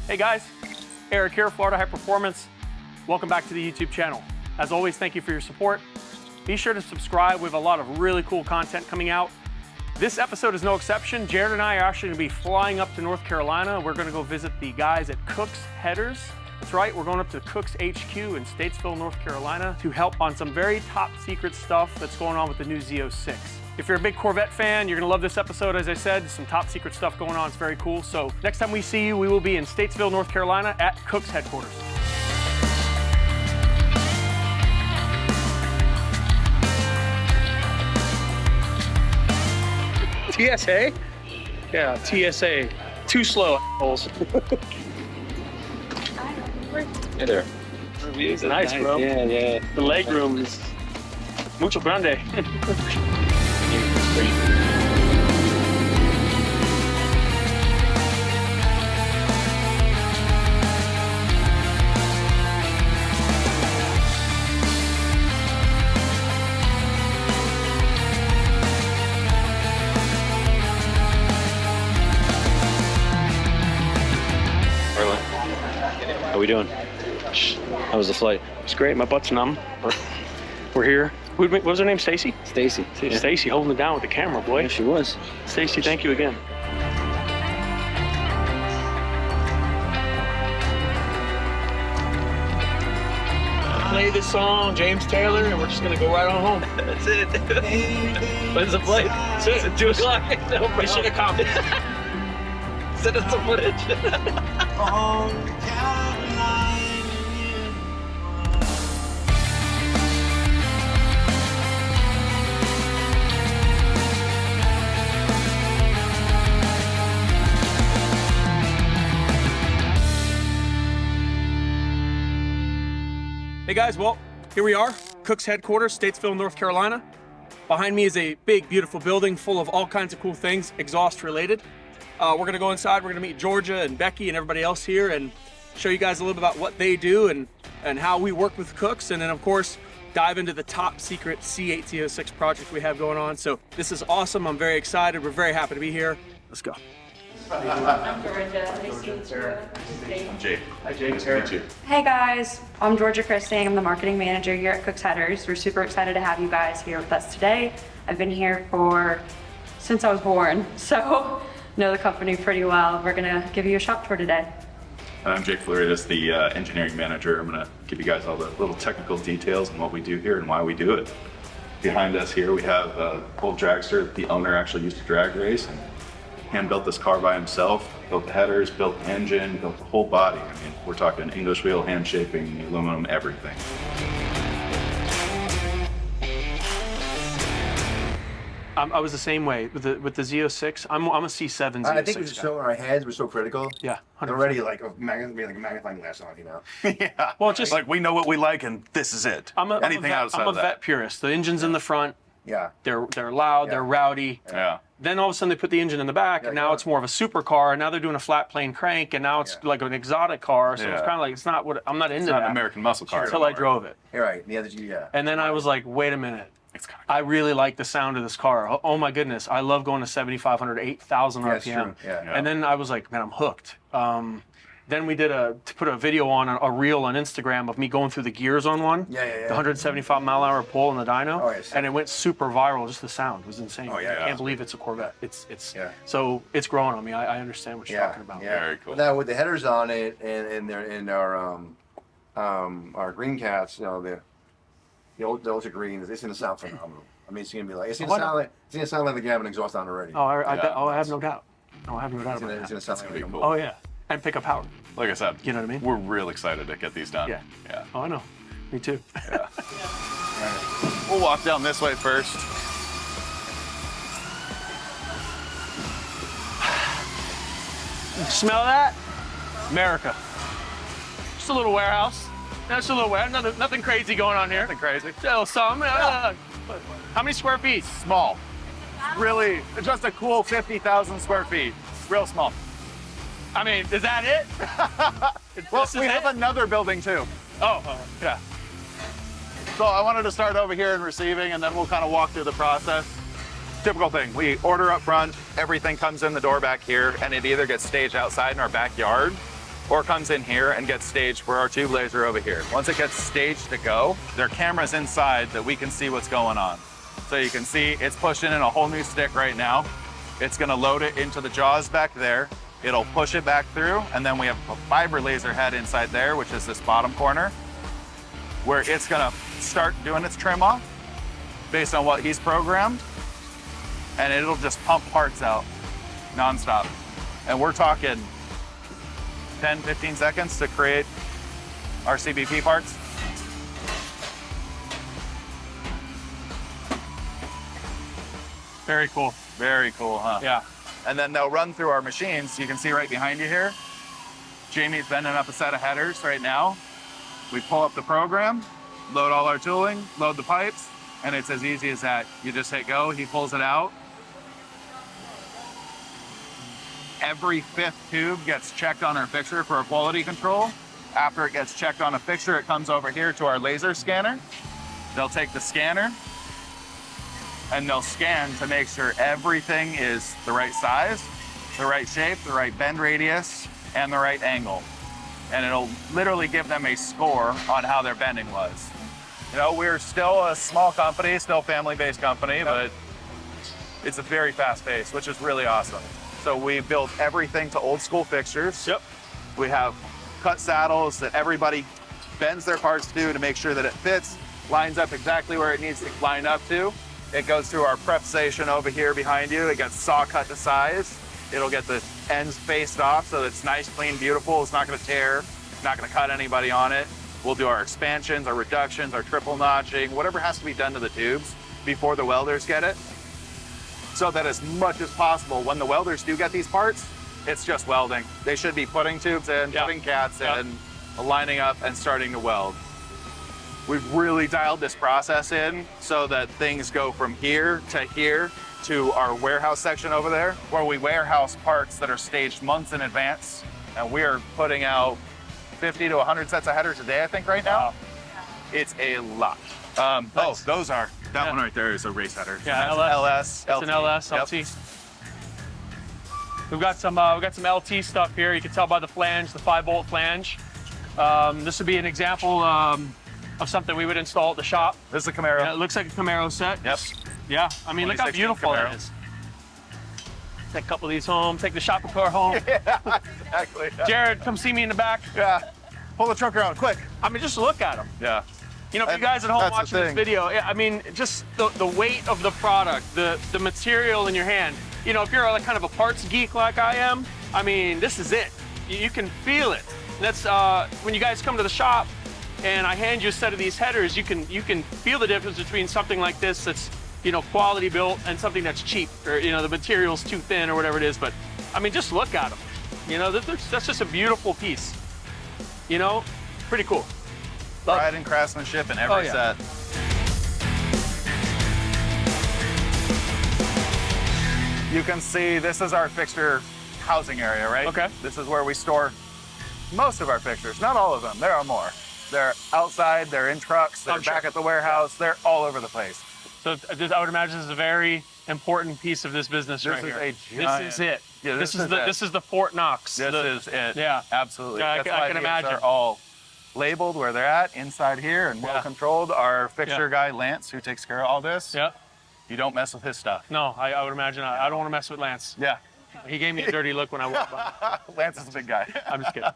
Hey guys, Erik here, Florida High Performance. Welcome back to the YouTube channel. As always, thank you for your support. Be sure to subscribe. We have a lot of really cool content coming out. This episode is no exception. Jared and I are actually gonna be flying up to North Carolina. We're gonna go visit the guys at Kooks Headers. That's right, we're going up to Kooks HQ in Statesville, North Carolina to help on some very top secret stuff that's going on with the new Z06. If you're a big Corvette fan, you're gonna love this episode. As I said, some top secret stuff going on. It's very cool. So next time we see you, we will be in Statesville, North Carolina at Kooks headquarters. TSA? Yeah, TSA. Too slow, assholes. Hey there. It's nice, bro. Yeah. The leg room is mucho grande. How we doing? How was the flight? It's great. My butt's numb. We're here. What was her name? Stacy? Stacy. Yeah. Stacy holding it down with the camera, boy. Yeah, she was. Stacy, thank you again. Play this song, James Taylor, and we're just gonna go right on home. That's it. When's the flight? That's it. 2 o'clock. No Mission accomplished. Send us some footage. Hey guys, well, here we are, Kooks headquarters, Statesville, North Carolina. Behind me is a big, beautiful building full of all kinds of cool things, exhaust related. We're gonna go inside, we're gonna meet Georgia and Becky and everybody else here and show you guys a little bit about what they do and how we work with Kooks, and then of course, dive into the top secret C8 Z06 project we have going on. So this is awesome, I'm very excited, we're very happy to be here. Let's go. I'm Georgia. Nice to meet you. I'm Jake. Hi Jake. Nice to meet you. Hey guys, I'm Georgia Christing. I'm the marketing manager here at Kooks Headers. We're super excited to have you guys here with us today. I've been here since I was born, so know the company pretty well. We're gonna give you a shop tour today. And I'm Jake Floridas, the engineering manager. I'm gonna give you guys all the little technical details on what we do here and why we do it. Behind us here, we have an old dragster that the owner actually used to drag race and hand built this car by himself, built the headers, built the engine, built the whole body. I mean, we're talking English wheel, hand shaping, aluminum, everything. I was the same way with the Z06. I'm a C7 Z06 I think we're guy. so in our heads, we're so critical. Yeah, 100%. Already like a magnifying glass on, you know? Yeah. Well, just like we know what we like and this is it. I'm a outside of that. vet purist. The engine's in the front. Yeah. They're loud. Yeah. They're rowdy. Yeah. Then all of a sudden they put the engine in the back, and now it's more of a supercar. And now they're doing a flat plane crank, and now it's like an exotic car. So it's kind of like it's not what I'm not into. It's not that an American muscle car until I drove it. You're right. The other, yeah. And then I was like, wait a minute. It's kind I really like the sound of this car. Oh my goodness, I love going to 7,500, 8,000 Yeah, it's RPM. true. Yeah. And then I was like, man, I'm hooked. Then we did put a video on a reel on Instagram of me going through the gears on one. Yeah. The 175 mile an hour pull in the dyno. Oh, yes. And it went super viral. Just the sound was insane. Oh, yeah. I can't believe it's a Corvette. It's Yeah. So it's growing on me. I understand what you're talking about. Yeah. Very cool. Now with the headers on it and our green cats, you know, the ultra greens, it's gonna sound phenomenal. I mean, it's gonna be like it's gonna sound like they have an exhaust on already. Oh, I have no doubt. No, I have no doubt about It's that. gonna sound like be a cool. Oh yeah, and pick up power. Like I said, You know what I mean? we're real excited to get these done. Yeah. Yeah. Oh, I know. Me too. Yeah. We'll walk down this way first. Smell that? America. Just a little warehouse. That's a little warehouse. Nothing crazy going on here. Nothing crazy. Still some. How many square feet? Small. Really, just a cool 50,000 square feet. Real small. I mean, is that it? Well, This is we have it? another building too. Oh, yeah. So I wanted to start over here in receiving, and then we'll kind of walk through the process. Typical thing, we order up front, everything comes in the door back here, and it either gets staged outside in our backyard, or comes in here and gets staged for our tube laser over here. Once it gets staged to go, there are cameras inside that we can see what's going on. So you can see it's pushing in a whole new stick right now. It's gonna load it into the jaws back there. It'll push it back through, and then we have a fiber laser head inside there, which is this bottom corner, where it's gonna start doing its trim off based on what he's programmed, and it'll just pump parts out nonstop. And we're talking 10, 15 seconds to create our CBP parts. Very cool. Very cool, huh? Yeah. And then they'll run through our machines. You can see right behind you here, Jamie's bending up a set of headers right now. We pull up the program, load all our tooling, load the pipes, and it's as easy as that. You just hit go, he pulls it out. Every 5th tube gets checked on our fixture for a quality control. After it gets checked on a fixture, it comes over here to our laser scanner. They'll take the scanner and they'll scan to make sure everything is the right size, the right shape, the right bend radius, and the right angle. And it'll literally give them a score on how their bending was. You know, we're still a small company, still family-based company, but it's a very fast pace, which is really awesome. So we build everything to old school fixtures. Yep. We have cut saddles that everybody bends their parts to make sure that it fits, lines up exactly where it needs to line up to. It goes through our prep station over here behind you. It gets saw cut to size. It'll get the ends faced off so it's nice, clean, beautiful. It's not gonna tear, not gonna cut anybody on it. We'll do our expansions, our reductions, our triple notching, whatever has to be done to the tubes before the welders get it. So that as much as possible, when the welders do get these parts, it's just welding. They should be putting tubes in, putting cats in, lining up and starting to weld. We've really dialed this process in so that things go from here to our warehouse section over there, where we warehouse parts that are staged months in advance. And we are putting out 50 to 100 sets of headers a day, I think, right now. Wow. It's a lot. Those are, that one right there is a race header. Yeah, LS, It's an LS, Yep. LT. We've got some LT stuff here. You can tell by the flange, the 5-bolt flange. This would be an example of something we would install at the shop. This is a Camaro. Yeah, it looks like a Camaro set. Yep. Yeah, I mean, look how 2016 beautiful Camaro. that is. Take a couple of these home, take the shopping car home. Yeah, exactly. Jared, come see me in the back. Yeah. Pull the truck around, quick. I mean, just look at them. Yeah. You know, if you And guys at home that's the watching this thing. video, I mean, just the weight of the product, the material in your hand. You know, if you're like kind of a parts geek like I am, I mean, this is it. You can feel it. And that's when you guys come to the shop and I hand you a set of these headers, you can feel the difference between something like this that's, you know, quality built and something that's cheap, or, you know, the material's too thin or whatever it is. But I mean, just look at them. You know, that's just a beautiful piece. You know, pretty cool. Love Pride it. and craftsmanship in every yeah. set. You can see this is our fixture housing area, right? Okay. This is where we store most of our fixtures. Not all of them, there are more. They're outside, they're in trucks, they're I'm sure. back at the warehouse, they're all over the place. So I would imagine this is a very important piece of this business This right is here. a giant- This is it. Yeah, this is the Fort Knox. This is it. Yeah. Absolutely. Yeah, I That's can- I why can these imagine. are all labeled where they're at, inside here and Yeah. well controlled. Our fixture Yeah. guy, Lance, who takes care of all this, Yeah. you don't mess with his stuff. No, I would imagine I don't want to mess with Lance. Yeah. He gave me a dirty look when I walked by. Lance is a big guy. I'm just kidding.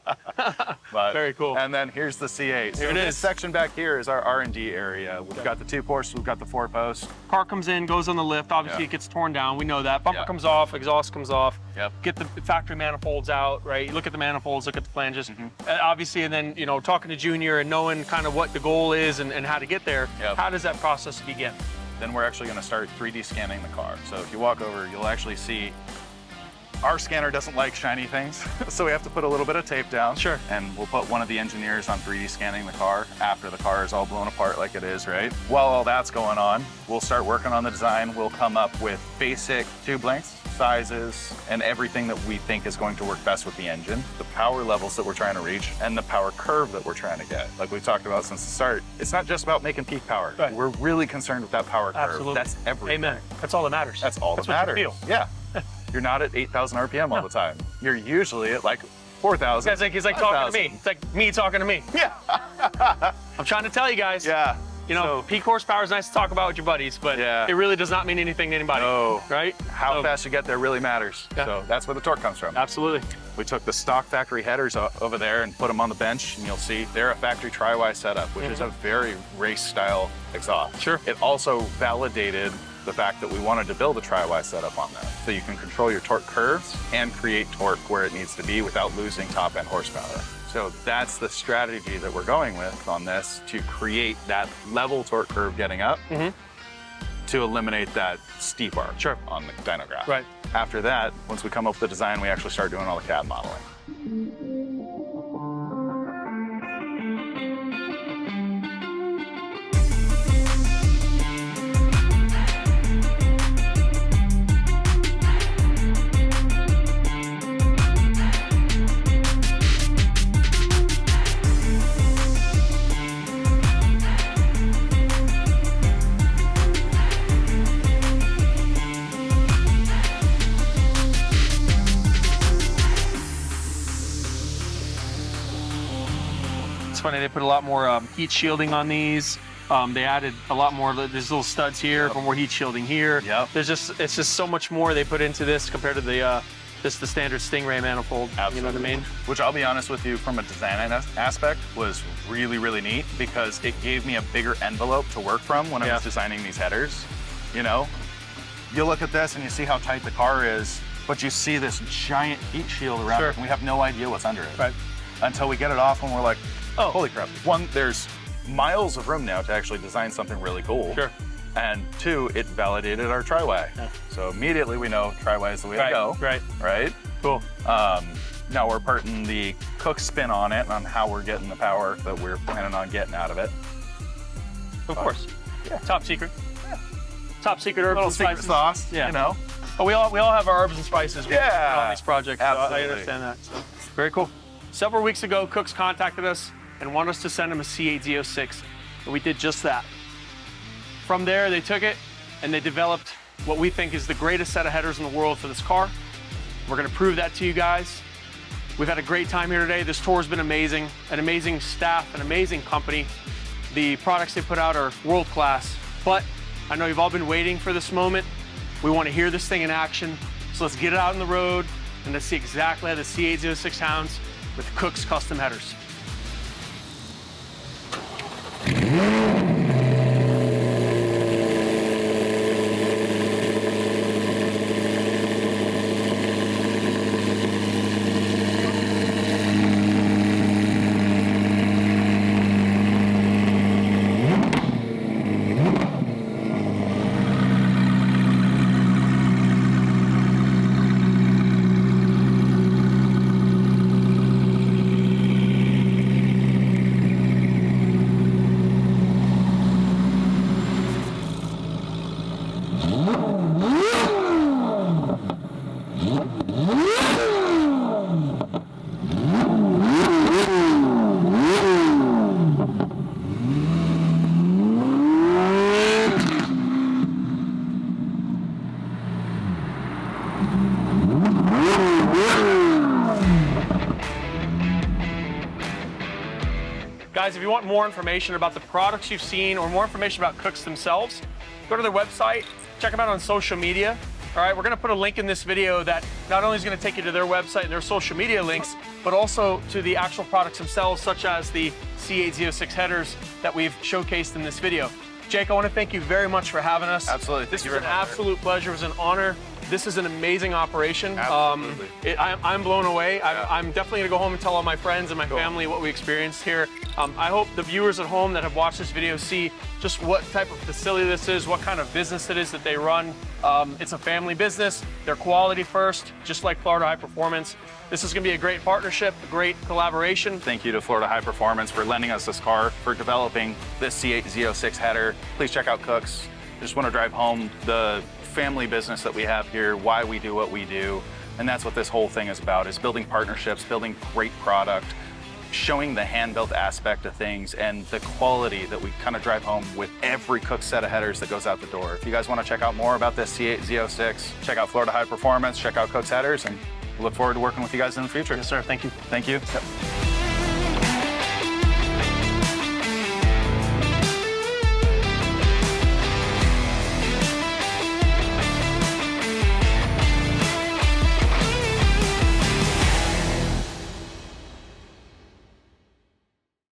But, Very cool. And then here's the C8. Here it This is. section back here is our R&D area. We've got the 2-post, we've got the 4-post. Car comes in, goes on the lift. Obviously, Yeah. it gets torn down. We know that. Bumper Yeah. comes off, exhaust comes off. Yep. Get the factory manifolds out, right? You look at the manifolds, look at the flanges. Mm-hmm. Obviously, and then, you know, talking to Junior and knowing kind of what the goal is and how to get there, Yep. how does that process begin? Then we're actually gonna start 3D scanning the car. So if you walk over, you'll actually see our scanner doesn't like shiny things, so we have to put a little bit of tape down. Sure. And we'll put one of the engineers on 3D scanning the car after the car is all blown apart like it is, right? While all that's going on, we'll start working on the design. We'll come up with basic tube lengths, sizes, and everything that we think is going to work best with the engine, the power levels that we're trying to reach, and the power curve that we're trying to get. Like we've talked about since the start, it's not just about making peak power. Right. We're really concerned with that power curve. Absolutely. That's everything. Amen. That's all that matters. That's all that what you matters. feel. Yeah. You're not at 8,000 RPM all the time. You're usually at like 4,000. He's like talking to me. 5,000. It's like me talking to me. Yeah. I'm trying to tell you guys. Yeah. You know, peak horsepower is nice to talk about with your buddies, but Yeah. it really does not mean anything to anybody. No. Right? How So- fast you get there really matters. Yeah. So that's where the torque comes from. Absolutely. We took the stock factory headers over there and put them on the bench, and you'll see they're a factory tri-Y setup, which is a very race-style exhaust. Sure. It also validated the fact that we wanted to build a tri-Y setup on that, so you can control your torque curves and create torque where it needs to be without losing top-end horsepower. So that's the strategy that we're going with on this, to create that level torque curve getting up to eliminate that steep arc on the dynograph. Right. After that, once we come up with the design, we actually start doing all the CAD modeling. It's funny, they put a lot more heat shielding on these. They added a lot more, there's little studs here for more heat shielding here. Yep. It's just so much more they put into this compared to the standard Stingray manifold. Absolutely. You know what I mean? Which, I'll be honest with you, from a design aspect, was really, really neat, because it gave me a bigger envelope to work from when I was designing these headers. You know, you look at this and you see how tight the car is, but you see this giant heat shield around it, and we have no idea what's under it. Right. Until we get it off and we're like, oh, holy crap. One, there's miles of room now to actually design something really cool. Sure. And two, it validated our tri-Y. Yeah. So immediately we know tri-Y is the way to go. Right. Right? Cool. Now we're putting the Kook spin on it, on how we're getting the power that we're planning on getting out of it. Of course. Yeah. Top secret. Yeah. Top secret herbs Little and secret spices. sauce, Yeah. you know? Oh, we all have our herbs and spices on these projects. Absolutely. So I understand that. So, very cool. Several weeks ago, Kooks contacted us and wanted us to send them a C8 Z06, and we did just that. From there, they took it and they developed what we think is the greatest set of headers in the world for this car. We're gonna prove that to you guys. We've had a great time here today. This tour has been amazing, an amazing staff, an amazing company. The products they put out are world class, but I know you've all been waiting for this moment. We want to hear this thing in action, so let's get it out on the road and let's see exactly how the C8 Z06 sounds with Kooks custom headers. Guys, if you want more information about the products you've seen or more information about Kooks themselves, go to their website, check them out on social media. All right, we're gonna put a link in this video that not only is gonna take you to their website and their social media links, but also to the actual products themselves, such as the C8 Z06 headers that we've showcased in this video. Jake, I wanna thank you very much for having us. Absolutely. This Thank was you an very much. absolute pleasure, it was an honor. This is an amazing operation. Absolutely. I'm blown away. I'm definitely gonna go home and tell all my friends and my family what we experienced here. I hope the viewers at home that have watched this video see just what type of facility this is, what kind of business it is that they run. It's a family business. They're quality first, just like Florida High Performance. This is gonna be a great partnership, a great collaboration. Thank you to Florida High Performance for lending us this car, for developing this C8 Z06 header. Please check out Kooks. I just want to drive home the family business that we have here, why we do what we do. And that's what this whole thing is about, is building partnerships, building great product, showing the hand-built aspect of things and the quality that we kind of drive home with every Kooks set of headers that goes out the door. If you guys want to check out more about this C8 Z06, check out Florida High Performance, check out Kooks Headers, and look forward to working with you guys in the future. Yes, sir. Thank you. Thank you. Yep.